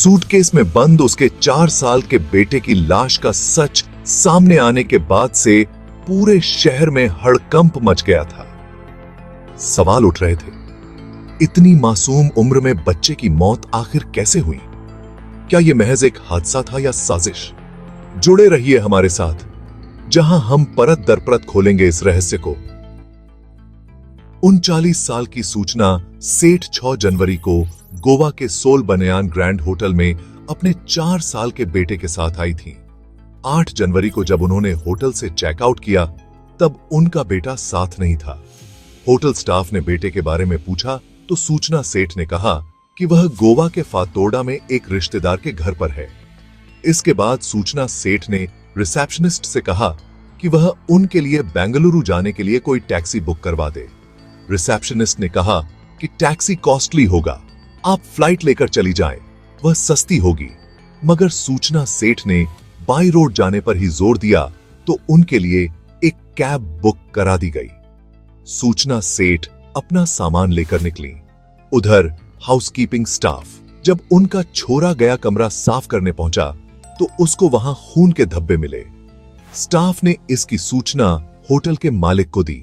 Suitcase में बंद उसके 4 साल के बेटे की लाश का सच सामने आने के बाद से पूरे शहर में हड़कंप मच गया था। सवाल उठ रहे थे, इतनी मासूम उम्र में बच्चे की मौत आखिर कैसे हुई? क्या यह महज एक हादसा था या साजिश? जुड़े रहिए हमारे साथ, जहां हम परत दर परत खोलेंगे इस रहस्य को। 39 साल की सूचना सेठ 6 जनवरी को गोवा के सोल बनियान ग्रैंड होटल में अपने 4 साल के बेटे के साथ आई थी। 8 जनवरी को जब उन्होंने होटल से चेकआउट किया, तब उनका बेटा साथ नहीं था। होटल स्टाफ ने बेटे के बारे में पूछा तो सूचना सेठ ने कहा कि वह गोवा के फातोर्डा में एक रिश्तेदार के घर पर है। इसके बाद सूचना सेठ ने रिसेप्शनिस्ट से कहा कि वह उनके लिए बेंगलुरु जाने के लिए कोई टैक्सी बुक करवा दे। रिसेप्शनिस्ट ने कहा कि टैक्सी कॉस्टली होगा, आप फ्लाइट लेकर चली जाएं, वह सस्ती होगी। मगर सूचना सेठ ने बाई रोड जाने पर ही जोर दिया तो उनके लिए एक कैब बुक करा दी गई। सूचना सेठ अपना सामान लेकर निकली। उधर हाउसकीपिंग स्टाफ जब उनका छोरा गया कमरा साफ करने पहुंचा तो उसको वहां खून के धब्बे मिले। स्टाफ ने इसकी सूचना होटल के मालिक को दी।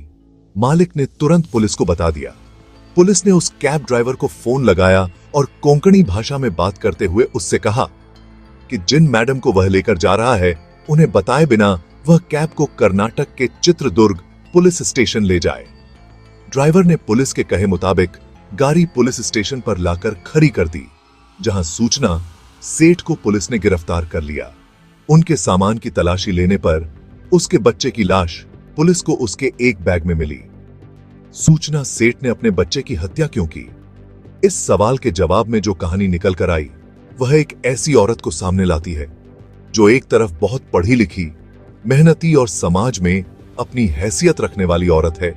मालिक ने तुरंत पुलिस को बता दिया। पुलिस ने उस कैब ड्राइवर को फोन लगाया और कोंकणी भाषा में बात करते हुए उससे कहा कि जिन मैडम को वह लेकर जा रहा है, उन्हें बताए बिना वह कैब को कर्नाटक के चित्रदुर्ग पुलिस स्टेशन ले जाए। ड्राइवर ने पुलिस के कहे मुताबिक गाड़ी पुलिस स्टेशन पर लाकर खड़ी कर दी, जहां सूचना सेठ को पुलिस ने गिरफ्तार कर लिया। उनके सामान की तलाशी लेने पर उसके बच्चे की लाश पुलिस को उसके एक बैग में मिली। सूचना सेठ ने अपने बच्चे की हत्या क्यों की? इस सवाल के जवाब में जो कहानी निकल कर आई, वह एक ऐसी औरत को सामने लाती है जो एक तरफ बहुत पढ़ी लिखी, मेहनती और समाज में अपनी हैसियत रखने वाली औरत है,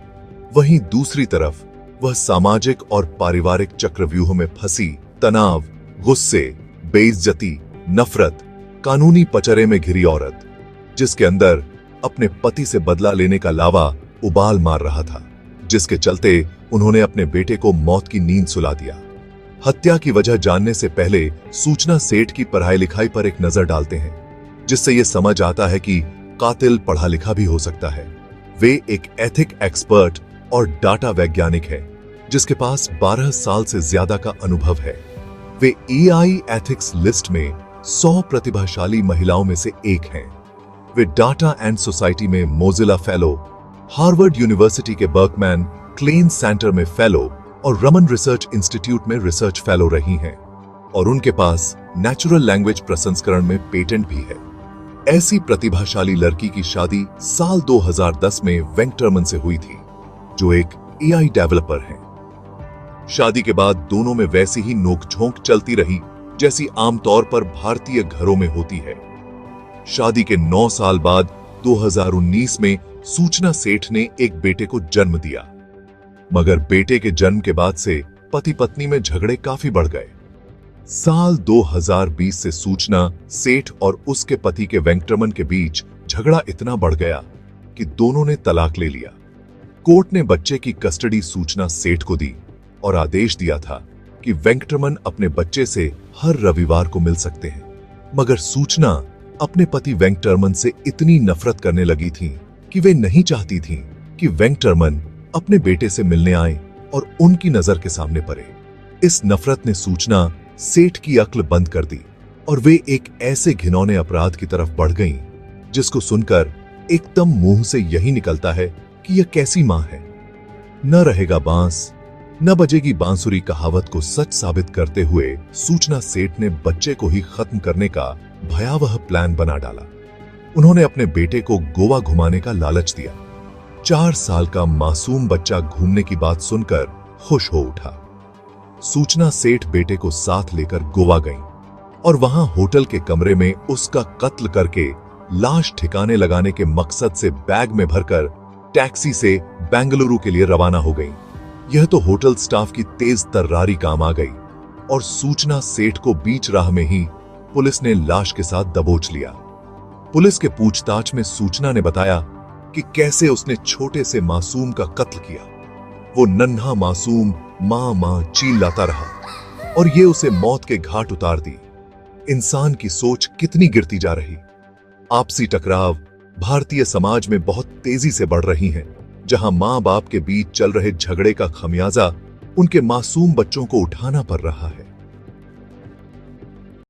वहीं दूसरी तरफ वह सामाजिक और पारिवारिक चक्रव्यूह में फंसी तनाव, गुस्से, बेइज्जती, नफरत, कानूनी पचड़े में घिरी औरत, जिसके अंदर अपने पति से बदला लेने का लावा उबाल मार रहा था, जिसके चलते उन्होंने अपने बेटे को मौत की नींद सुला दिया। हत्या की वजह जानने से पहले सूचना सेठ की पढ़ाई लिखाई पर एक नजर डालते हैं, जिससे यह समझ आता है कि कातिल पढ़ा लिखा भी हो सकता है। वे एक एथिक एक्सपर्ट और डाटा वैज्ञानिक है, जिसके पास 12 साल से ज्यादा का अनुभव है। वे एआई एथिक्स लिस्ट में 100 प्रतिभाशाली महिलाओं में से एक हैं। वे डाटा एंड सोसाइटी में मोजिला फेलो, हार्वर्ड यूनिवर्सिटी के बर्कमैन क्लेन सेंटर में फेलो और रमन रिसर्च इंस्टीट्यूट में रिसर्च फेलो रही हैं, और उनके पास नेचुरल लैंग्वेज प्रसंस्करण में पेटेंट भी है। ऐसी प्रतिभाशाली लड़की की शादी साल 2010 में वेंकटरमन से हुई थी, जो एक एआई डेवलपर हैं। शादी के बाद दोनों में वैसी ही नोकझोंक चलती रही जैसी आमतौर पर भारतीय घरों में होती है। शादी के 9 साल बाद 2019 में सूचना सेठ ने एक बेटे को जन्म दिया, मगर बेटे के जन्म के बाद से पति पत्नी में झगड़े काफी बढ़ गए। साल 2020 से सूचना सेठ और उसके पति के वेंकटरमन के बीच झगड़ा इतना बढ़ गया कि दोनों ने तलाक ले लिया। कोर्ट ने बच्चे की कस्टडी सूचना सेठ को दी और आदेश दिया था कि वेंकटरमन अपने बच्चे से हर रविवार को मिल सकते हैं, मगर सूचना अपने पति वेंकटरमन से इतनी नफरत करने लगी थी कि वे नहीं चाहती थी कि वेंकटरमन अपने बेटे से मिलने आए और उनकी नजर के सामने पड़े। इस नफरत ने सूचना सेठ की अक्ल बंद कर दी और वे एक ऐसे घिनौने अपराध की तरफ बढ़ गईं, जिसको सुनकर एकदम मुंह से यही निकलता है कि यह कैसी मां है। न रहेगा बांस न बजेगी बांसुरी कहावत को सच साबित करते हुए सूचना सेठ ने बच्चे को ही खत्म करने का भयावह प्लान बना डाला। उन्होंने अपने बेटे को गोवा घुमाने का लालच दिया। 4 साल का मासूम बच्चा घूमने की बात सुनकर खुश हो उठा। सूचना सेठ बेटे को साथ लेकर गोवा गईं और वहां होटल के कमरे में उसका कत्ल करके लाश ठिकाने लगाने के मकसद से बैग में भरकर टैक्सी से बेंगलुरु के लिए रवाना हो गईं। यह तो होटल स्टाफ की तेज तर्रारी काम आ गई और सूचना सेठ को बीच राह में ही पुलिस ने लाश के साथ दबोच लिया। पुलिस के पूछताछ में सूचना ने बताया कि कैसे उसने छोटे से मासूम का कत्ल किया। वो नन्हा मासूम मां मां चिल्लाता रहा और ये उसे मौत के घाट उतार दी। इंसान की सोच कितनी गिरती जा रही। आपसी टकराव भारतीय समाज में बहुत तेजी से बढ़ रही हैं, जहां मां बाप के बीच चल रहे झगड़े का खमियाजा उनके मासूम बच्चों को उठाना पड़ रहा है।